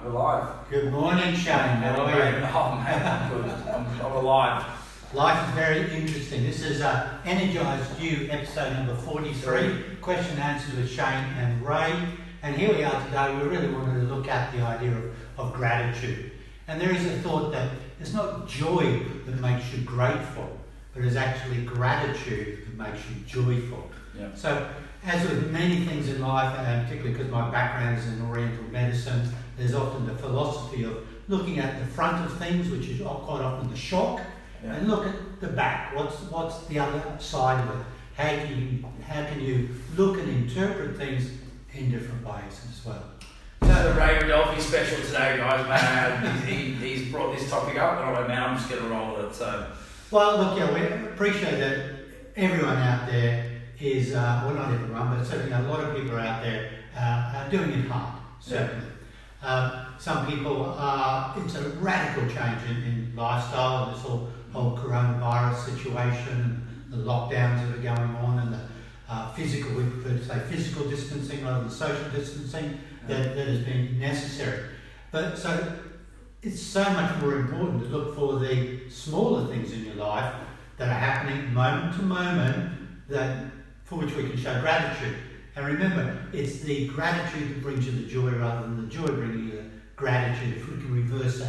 We're live. Good morning, Shane. How are you? Oh man, I'm good. I'm alive. Life is very interesting. This is Energized You, episode number 43, question and answers with Shane and Ray. And here we are today. We really wanted to look at the idea of gratitude. And there is a thought that it's not joy that makes you grateful, but it's actually gratitude that makes you joyful. Yeah. So, as with many things in life, and particularly because my background is in Oriental medicine, there's often the philosophy of looking at the front of things, which is quite often the shock, and look at the back. What's the other side of it? How can you look and interpret things in different ways as well? So the Ray Rodolphe special today, guys. Man, he's brought this topic up, and I'm like, man, I'm just going to roll with it. So, well, look, yeah, we appreciate that everyone out there is, well, not everyone, but certainly a lot of people are out there are doing it hard, certainly. Some people are, it's a radical change in lifestyle, and this whole coronavirus situation, and the lockdowns that are going on, and the physical, we prefer to say physical distancing rather than social distancing, that has been necessary. But so it's so much more important to look for the smaller things in your life that are happening moment to moment for which we can show gratitude. And remember, it's the gratitude that brings you the joy rather than the joy bringing you the gratitude, if we can reverse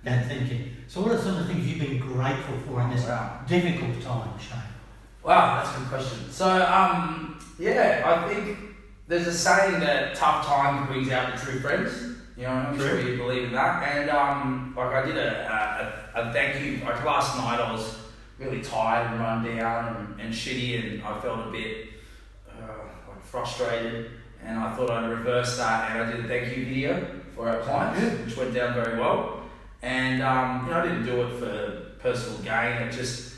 that thinking. So what are some of the things you've been grateful for in this difficult time, Shane? Wow, that's a good question. So, I think there's a saying that tough times brings out the true friends. You know, I'm sure you believe in that. And I did a thank you. Like last night, I was really tired and run down and shitty, and I felt a bit frustrated, and I thought I'd reverse that, and I did a thank you video for our clients, which went down very well. And I didn't do it for personal gain. It just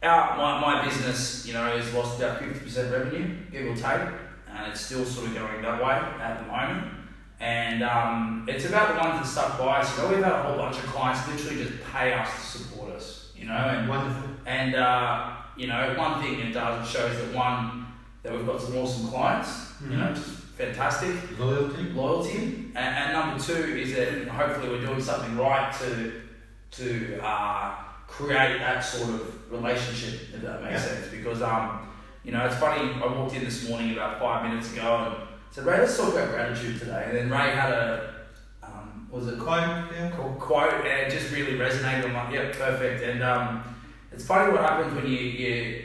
my business, has lost about 50% revenue, give or take, and it's still sort of going that way at the moment. And it's about the ones that stuck by us. We've had a whole bunch of clients literally just pay us to support us. And wonderful. And one thing it does, it shows that we've got some awesome clients, just fantastic. Loyalty. And number two is that hopefully we're doing something right to create that sort of relationship, if that makes sense. Because, it's funny, I walked in this morning about 5 minutes ago and said, Ray, let's talk about gratitude today. And then Ray had a, quote, and it just really resonated. I'm like, yeah, perfect. And it's funny what happens when you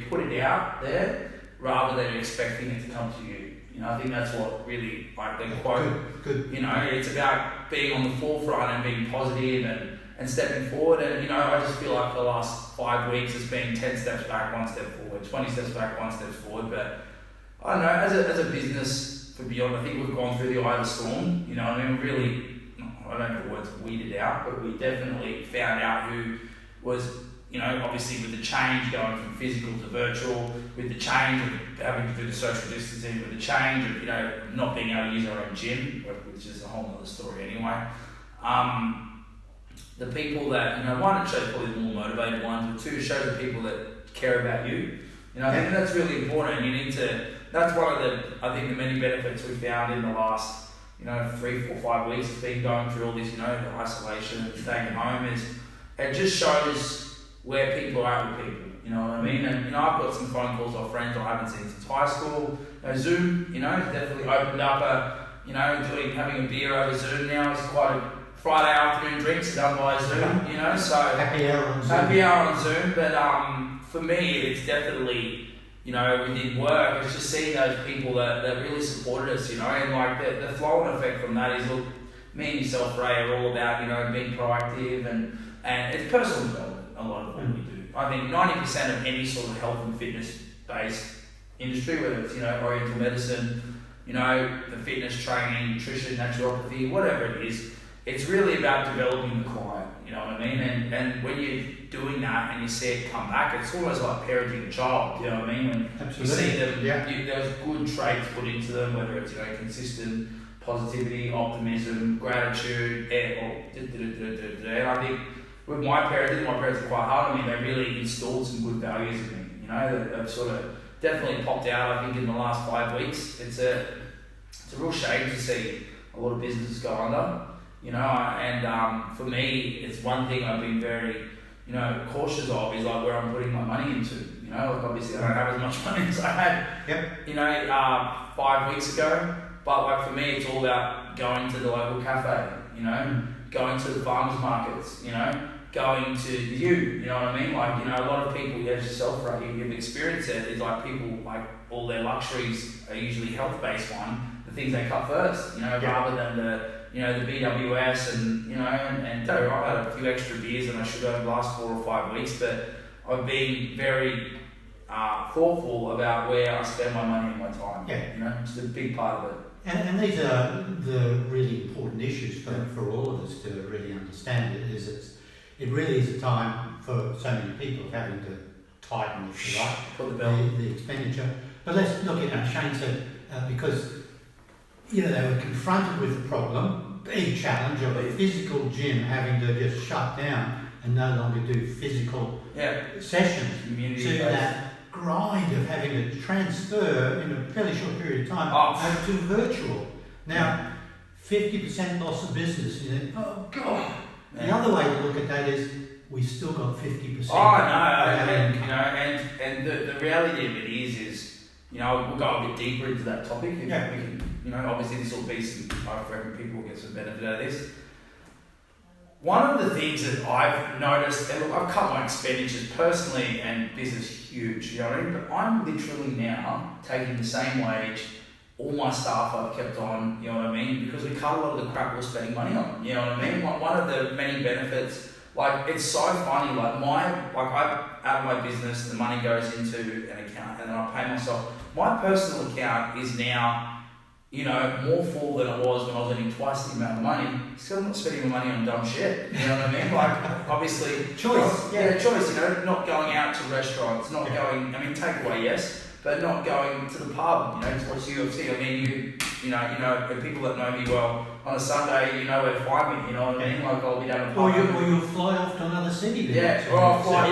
put it out there rather than expecting it to come to you. I think that's what really, like the quote, good. It's about being on the forefront and being positive and stepping forward. And, I just feel like for the last 5 weeks it's been 10 steps back, 1 step forward, 20 steps back, 1 step forward. But I don't know, as a business for Beyond, I think we've gone through the eye of the storm. Really, I don't know the words weeded out, but we definitely found out who was, obviously with the change going from physical to virtual, with the change of having to do the social distancing, with the change of, not being able to use our own gym, which is a whole other story anyway. The people that, one, it shows probably the more motivated ones, but two, it shows the people that care about you. I think that's really important. You need to, that's one of the many benefits we found in the last, 3, 4, 5 weeks has been going through all this, the isolation and staying at home is, it just shows where people are at with people, you know what I mean? And, I've got some phone calls off friends I haven't seen since high school. Zoom, has definitely opened up having a beer over Zoom now. It's quite a Friday afternoon drinks done by Zoom, so. Happy hour on Zoom. Happy hour on Zoom, but for me, it's definitely, within work, it's just seeing those people that really supported us, and like the flow-on effect from that is, look, me and yourself, Ray, are all about, being proactive and it's personal development. A lot of what we do. I think 90% of any sort of health and fitness-based industry, whether it's Oriental medicine, the fitness training, nutrition, naturopathy, whatever it is, it's really about developing the client. You know what I mean? And when you're doing that and you see it come back, it's almost like parenting a child. You know what I mean? When you see them, there's good traits put into them, whether it's consistent positivity, optimism, gratitude, and I think. With my parents are quite hard on me. They really installed some good values in me. They've sort of definitely popped out. I think in the last 5 weeks, it's a real shame to see a lot of businesses go under, you know, and for me, it's one thing I've been very, you know, cautious of is like where I'm putting my money into, you know, like obviously I don't have as much money as I had, you know, 5 weeks ago, but like for me, it's all about going to the local cafe, you know, going to the farmers markets, you know, going to you know what I mean? Like, you know, a lot of people, as yourself, right, you've experienced it, it's like people, like, all their luxuries are usually health-based the things they cut first, you know, rather than the, you know, the BWS and, you know, and I've had a few extra beers than I should over the last 4 or 5 weeks, but I've been very thoughtful about where I spend my money and my time, you know, it's a big part of it. And these are the really important issues for all of us to really understand. It really is a time for so many people having to tighten, if you like, the expenditure. But let's look at, Shane said, because, you know, they were confronted with the problem, big challenge of a physical gym having to just shut down and no longer do physical sessions. Community to that grind of having to transfer in a fairly short period of time to virtual. Now, 50% loss of business. You think, oh God. The other way to look at that is we still got 50%. Oh no, and you know, and the reality of it is, you know, we'll go a bit deeper into that topic. If we can, you know, obviously this will be some, I reckon people will get some benefit out of this. One of the things that I've noticed, and look, I've cut my expenditures personally and business huge, you know what I mean? But I'm literally now taking the same wage. All my staff I've kept on, you know what I mean? Because we cut a lot of the crap we're spending money on, you know what I mean? One of the many benefits, like, it's so funny, like I, out of my business, the money goes into an account and then I pay myself. My personal account is now, you know, more full than it was when I was earning twice the amount of money. Still not spending my money on dumb shit, you know what I mean? Like, obviously, choice, choice, you know, not going out to restaurants, not going, I mean, takeaway, yes, but not going to the pub, you know, to watch UFC. I mean, you know, the people that know me well, on a Sunday, you know where to find me, you know what I mean? Like, I'll be down the pub. Or you'll fly off to another city. Or I'll fly,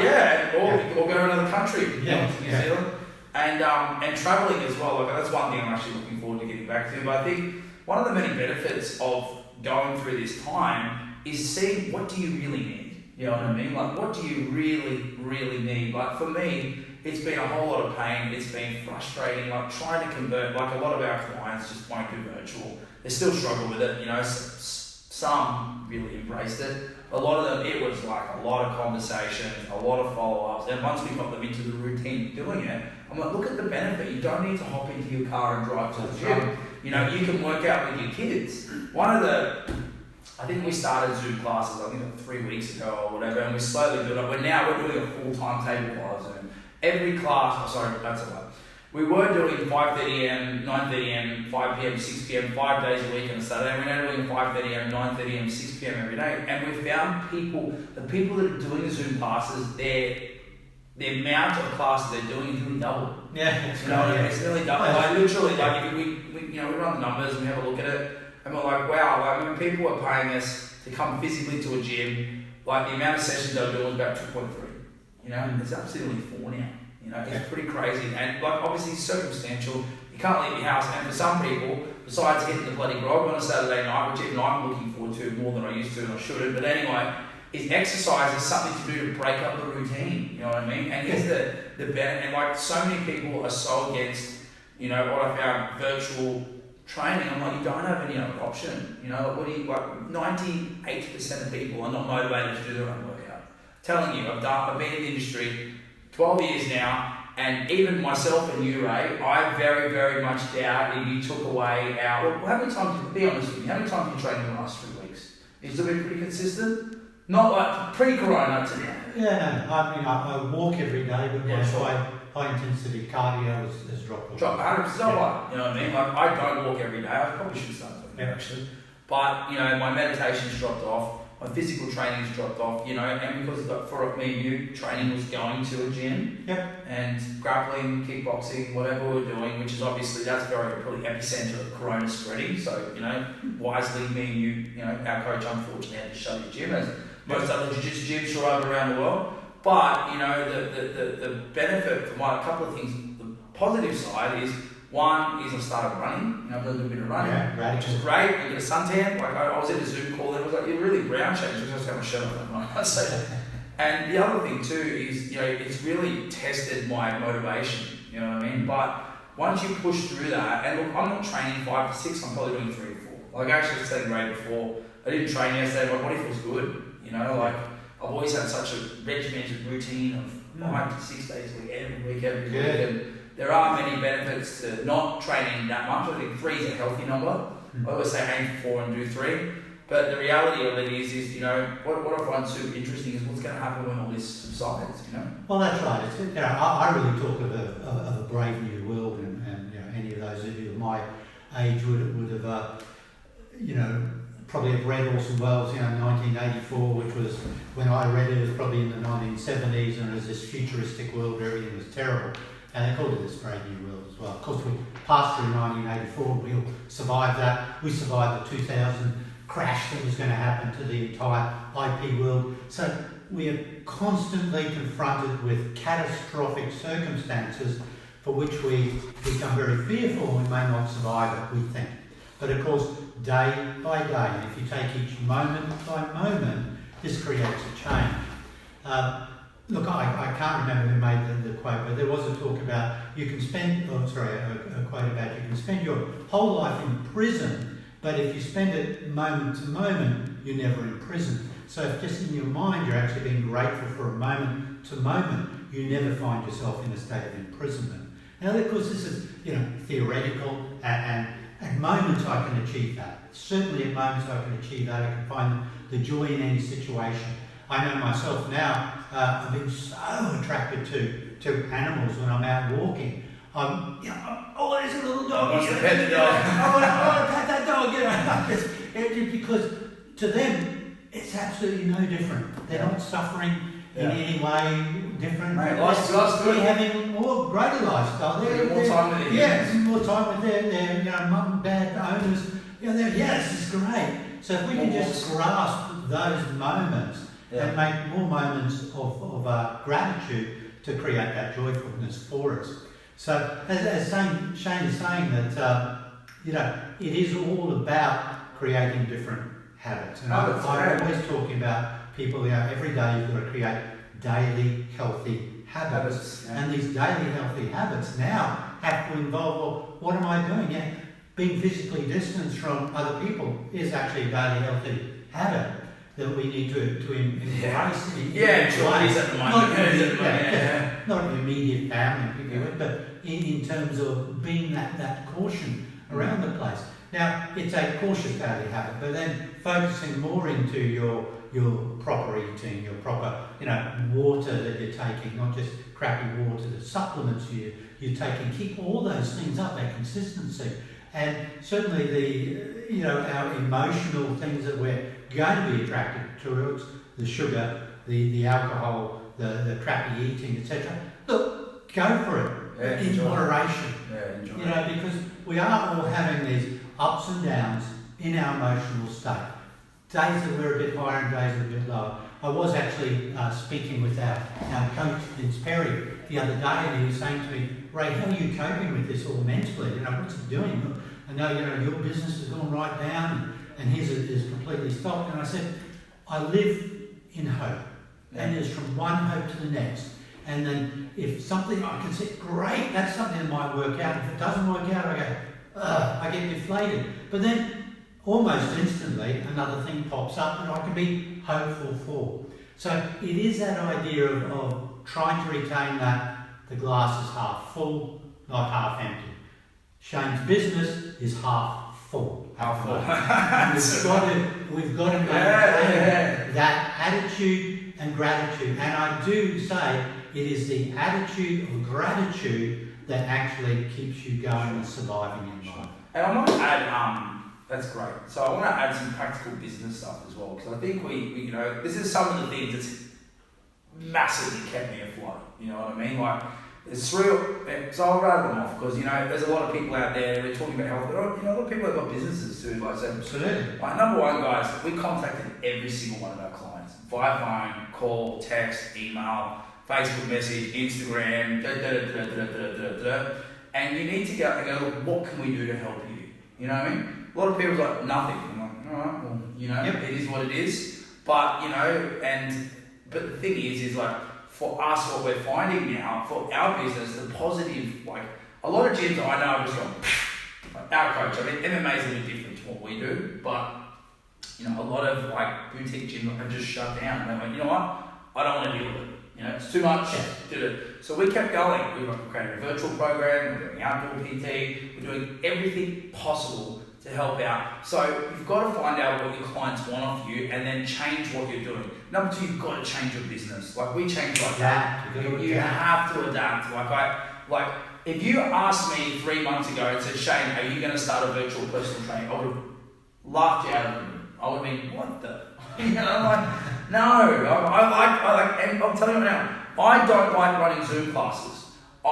or go to another country, you know, to New Zealand. And travelling as well, like, that's one thing I'm actually looking forward to getting back to. But I think one of the many benefits of going through this time is seeing what do you really need, you know what I mean? Like, what do you really, really need? Like, for me, it's been a whole lot of pain, it's been frustrating, like trying to convert, like a lot of our clients just won't do virtual. They still struggle with it, you know, some really embraced it. A lot of them, it was like a lot of conversations, a lot of follow-ups, and once we got them into the routine of doing it, I'm like, look at the benefit. You don't need to hop into your car and drive to the gym. You know, you can work out with your kids. I think we started Zoom classes, I think like 3 weeks ago or whatever, and we slowly built up. We're doing a full-time table via Zoom. Every class, that's a lot. We were doing 5:30am, 9:30am, 5pm, 6pm, 5 days a week on a Saturday. We're now doing 5:30am, 9:30am, 6pm every day. And we found the people that are doing the Zoom classes, the amount of classes they're doing is really double. Yeah, you know, it's nearly double. Like literally, like if we run the numbers and we have a look at it, and we're like, wow, like when people are paying us to come physically to a gym, like the amount of sessions they're doing is about 2.3. You know, it's absolutely 4 now. You know, it's pretty crazy. And like obviously circumstantial, you can't leave your house. And for some people, besides getting the bloody grog on a Saturday night, which even I'm looking forward to more than I used to and I shouldn't, but anyway, is exercise is something to do to break up the routine. You know what I mean? And here's the benefit. And like so many people are so against, you know, what I found virtual training. I'm like, you don't have any other option. You know, what do you like? 98% of people are not motivated to do their own workout. Telling you, I've been in the industry 12 years now, and even myself and you, Ray, I very, very much doubt if you took away our. Well, how many times? Be honest with me. How many times have you trained in the last 3 weeks? Is it been pretty consistent? Not like pre-corona to now. Yeah, no. I mean, I walk every day, but my high intensity cardio has dropped off. Drop 100%. You know what I mean? Like I don't walk every day. I probably should start doing that actually. But you know, my meditation's dropped off. My physical training's dropped off, you know, and because for me and you, training was going to a gym and grappling, kickboxing, whatever we're doing, which is obviously, that's probably epicenter of corona spreading. So, you know, wisely, me and you know, our coach unfortunately had to shut the gym, as most other jiu-jitsu gyms throughout around the world. But, you know, the benefit from a couple of things, the positive side is One is I started running, I've done a little bit of running, Yeah, which is great. I get a suntan. Like I was in a Zoom call and I was like, you're really brown shades. I just got my shirt on. So, and the other thing too is, it's really tested my motivation, you know what I mean? But once you push through that, and look, I'm not training 5 to 6, I'm probably doing 3 or 4. Like I actually said great before, I didn't train yesterday, my body feels good, like I've always had such a regimented routine of 5 to 6 days a week, every week, and there are many benefits to not training that much. I think 3 is a healthy number. I always say aim for 4 and do 3. But the reality of it is what I find super interesting is what's going to happen when all this subsides, Well, that's right. I really talk of a brave new world, and any of those of you of my age would have, probably have read Orson Welles, 1984, which was, when I read it, it was probably in the 1970s, and it was this futuristic world where everything was terrible. And they called it this brave new world as well. Of course, we passed through 1984, we all survived that. We survived the 2000 crash that was going to happen to the entire IP world. So we are constantly confronted with catastrophic circumstances for which we become very fearful and we may not survive it, we think. But of course, day by day, if you take each moment by moment, this creates a change. Look, I can't remember who made the quote, but there was a talk about a quote about you can spend your whole life in prison, but if you spend it moment to moment, you're never in prison. So if just in your mind you're actually being grateful for a moment to moment, you never find yourself in a state of imprisonment. Now, of course, this is theoretical, and at moments I can achieve that. Certainly at moments I can achieve that. I can find the joy in any situation. I know myself now, I've been so attracted to animals when I'm out walking. There's a little dog. I want to pet the dog. I want to pet that dog. Because to them, it's absolutely no different. They're not suffering in any way different. Mate, life's good. They're having a greater lifestyle. They're more time with their humans. More time with their mum and dad owners. This is great. So if we can just grasp those moments and make more moments of gratitude to create that joyfulness for us. So as Shane is saying that, it is all about creating different habits. And I'm always talking about people, every day you've got to create daily healthy habits. And these daily healthy habits now have to involve, well, what am I doing? Being physically distanced from other people is actually a daily healthy habit that we need to embrace. At the moment. Not an immediate family people, but in terms of being that caution around the place. Now, it's a cautious daily habit, but then focusing more into your proper eating, your proper water that you're taking, not just crappy water, the supplements you're taking. Keep all those things up, that consistency. And certainly our emotional things that we're going to be attracted towards, the sugar, the alcohol, the crappy eating, etc. Look, go for it in moderation. Because we are all having these ups and downs in our emotional state. Days that we're a bit higher and days that are a bit lower. I was actually speaking with our coach, Vince Perry, the other day, and he was saying to me, Ray, how are you coping with this all mentally? What's it doing? I know, your business has gone right down and his is completely stopped. And I said, I live in hope. And there's from one hope to the next. And then if something, I can say, great, that's something that might work out. If it doesn't work out, I go, I get deflated. But then almost instantly, another thing pops up that I can be hopeful for. So it is that idea of trying to retain that the glass is half full, not half empty. Shane's business is half full. Half full. We've got to maintain that attitude and gratitude. And I do say it is the attitude of gratitude that actually keeps you going and surviving in life. And I want to add, that's great. So I want to add some practical business stuff as well, because I think we this is some of the things that's massively kept me afloat. You know what I mean? Like, it's real. So I'll rattle them off because there's a lot of people out there who are talking about health, but a lot of people have got businesses too. Like, so absolutely. Like, number one, guys, we contacted every single one of our clients via phone, call, text, email, Facebook message, Instagram, and you need to go and go, look, what can we do to help you? You know what I mean? A lot of people are like, nothing. I'm like, all right, well, you know, it is what it is. But, you know, but the thing is like, for us, what we're finding now, for our business, the positive, like, a lot of gyms I know have just gone, like our coach, I mean, MMA is a little different to what we do, but, you know, a lot of, like, boutique gyms have just shut down. They're like, you know what? I don't want to deal with it. You know, it's too much. So we kept going. We created a virtual program, we're doing outdoor PT, we're doing everything possible to help out. So you've got to find out what your clients want of you and then change what you're doing. Number two, you've got to change your business. Like we change like that. You have to adapt. Like if you asked me 3 months ago and said, Shane, are you going to start a virtual personal training? I would have laughed you out of the room. I would have been, what the? You know, like, no, I like, and I'm telling you now, I don't like running Zoom classes. I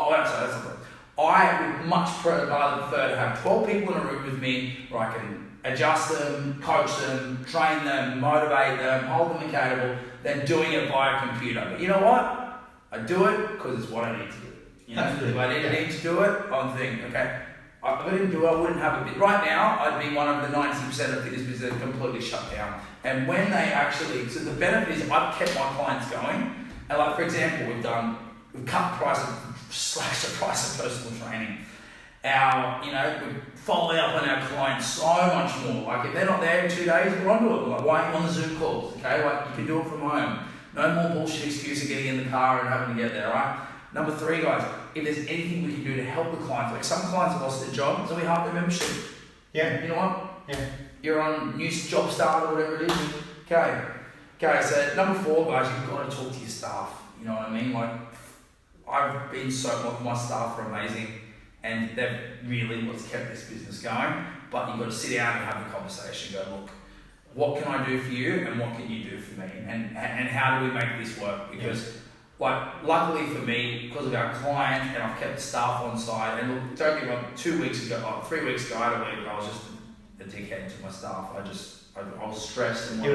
would much prefer to have 12 people in a room with me where I can adjust them, coach them, train them, motivate them, hold them accountable, than doing it via computer. But you know what? I do it because it's what I need to do. You know, if I didn't need to do it, I'm thinking, okay, if I didn't do it, I wouldn't have a bit. Right now, I'd be one of the 90% of fitness business completely shut down. And when they actually, so the benefit is I've kept my clients going. And like, for example, we've cut the price, slashed the price of personal training. We follow up on our clients so much more. Like if they're not there in 2 days, we're onto it. Like, why are you on the Zoom calls? Okay, like you can do it from home. No more bullshit excuse of getting in the car and having to get there, right? Number three, guys, if there's anything we can do to help the clients, like some clients have lost their job, so we half their membership. Yeah. You know what? Yeah. You're on new job start or whatever it is. Okay, so number four, guys, you've got to talk to your staff. You know what I mean? Like, I've been my staff are amazing, and they've really what's kept this business going. But you've got to sit down and have a conversation. Go, look, what can I do for you, and what can you do for me, and how do we make this work? Because, like, luckily for me, because of our client, and I've kept the staff on side. And look, don't get me wrong, 3 weeks ago, I had a week, I was just a dickhead to my staff. I was stressed and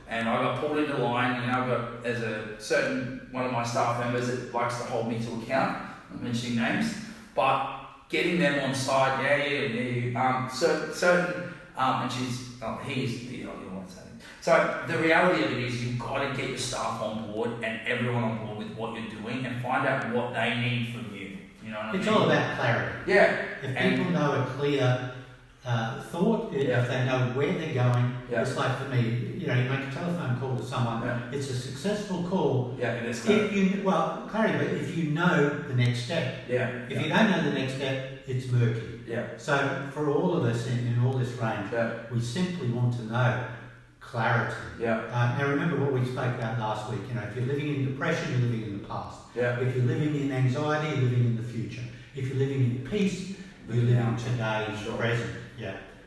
and I got pulled into line. You know, there's a certain one of my staff members that likes to hold me to account. I'm not mentioning names, but getting them on side, certain, and you want to say. So the reality of it is you've got to get your staff on board and everyone on board with what you're doing and find out what they need from you. You know what I mean? It's all about clarity. Yeah. If people know a clear thought, if they know where they're going, it's like for me, you make a telephone call to someone, it's a successful call. Yeah, it is. Clarity, but if you know the next step. If you don't know the next step, it's murky. So for all of us in all this range, we simply want to know clarity. Now remember what we spoke about last week, if you're living in depression, you're living in the past. If you're living in anxiety, you're living in the future. If you're living in peace, you're living today, present.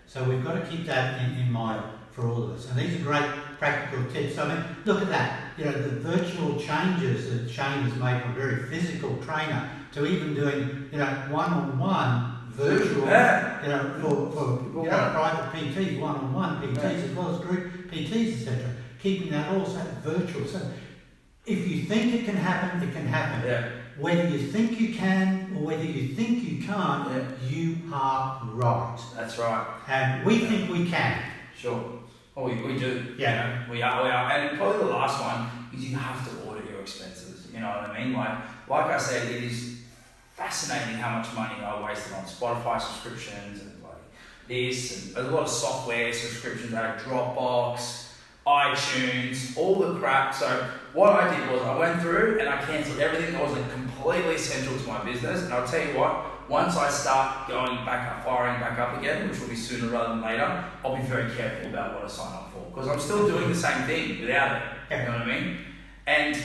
So we've got to keep that in mind for all of us. And these are great practical tips. I mean, look at that. The virtual changes that Shane has made from a very physical trainer to even doing, one-on-one virtual, for private PTs, one-on-one PTs, as well as group PTs, etc. Keeping that also virtual. So if you think it can happen, it can happen. Whether you think you can or whether you think you can't, you are right. That's right. And we think we can. Sure. Oh, we do. We are. And probably the last one is you have to audit your expenses. You know what I mean? Like I said, it is fascinating how much money I wasted on Spotify subscriptions and like this, and there's a lot of software subscriptions out of Dropbox, iTunes, all the crap. So what I did was I went through and I cancelled everything that wasn't completely essential to my business. And I'll tell you what, once I start firing back up again, which will be sooner rather than later, I'll be very careful about what I sign up for, because I'm still doing the same thing without it. You know what I mean? And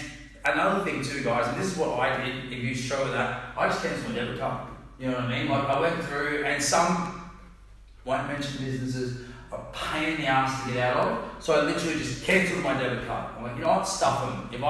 another thing too, guys, and this is what I did, if you struggle with that, I just cancelled my debit card. You know what I mean? Like I went through, and some, won't mention businesses, a pain in the ass to get out of. So I literally just cancelled my debit card. I'm like, you know what, stuff them. If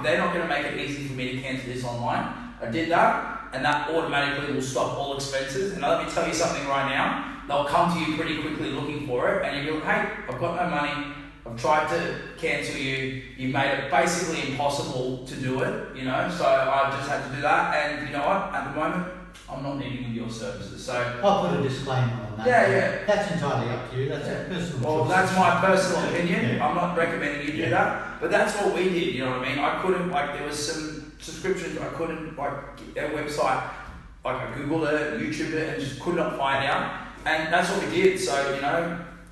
they're not going to make it easy for me to cancel this online, I did that, and that automatically will stop all expenses. And let me tell you something right now, they'll come to you pretty quickly looking for it, and you'll be like, hey, I've got no money, I've tried to cancel you, you've made it basically impossible to do it, so I've just had to do that, and you know what, at the moment, I'm not needing of your services. So I'll put a disclaimer on that. yeah. That's entirely up to you. That's a personal Well, choice. that's my personal opinion. Yeah. I'm not recommending you do Yeah. that, but that's what we did. You know what I mean? I couldn't there was some subscriptions I couldn't get their website. I Googled it, YouTubed it, and just could not find out. And that's what we did. So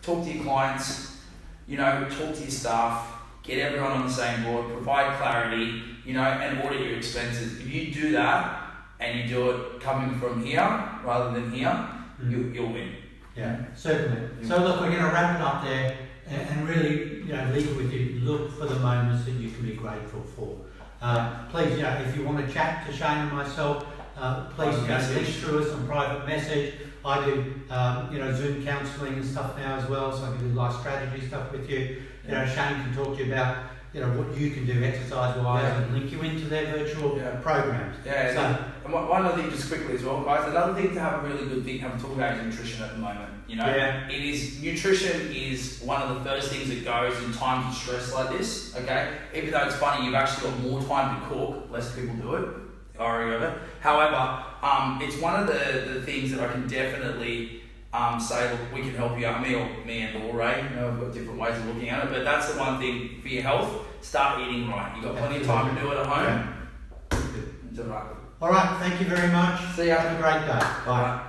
talk to your clients. Talk to your staff. Get everyone on the same board. Provide clarity. And audit your expenses. If you do that and you do it coming from here rather than here, you'll win. Yeah, certainly. So look, we're going to wrap it up there and really, leave it with you. Look for the moments that you can be grateful for. Please, if you want to chat to Shane and myself, please link through us on private message. I do, Zoom counselling and stuff now as well, so I can do life strategy stuff with you. Shane can talk to you about, what you can do exercise-wise and link you into their virtual programs. Yeah. So, and one other thing, just quickly as well, guys. Another thing to have a really good thing, have a talk about is nutrition at the moment. Nutrition is one of the first things that goes in times of stress like this. Okay, even though it's funny, you've actually got more time to cook. Less people do it. Irony of it. However, it's one of the things that I can definitely say, look, we can help you out. Me and Ray, we've got different ways of looking at it, but that's the one thing for your health. Start eating right. You've got plenty of time to do it at home. Yeah. It's all right. All right, thank you very much. See ya. Have a great day. Bye. Bye.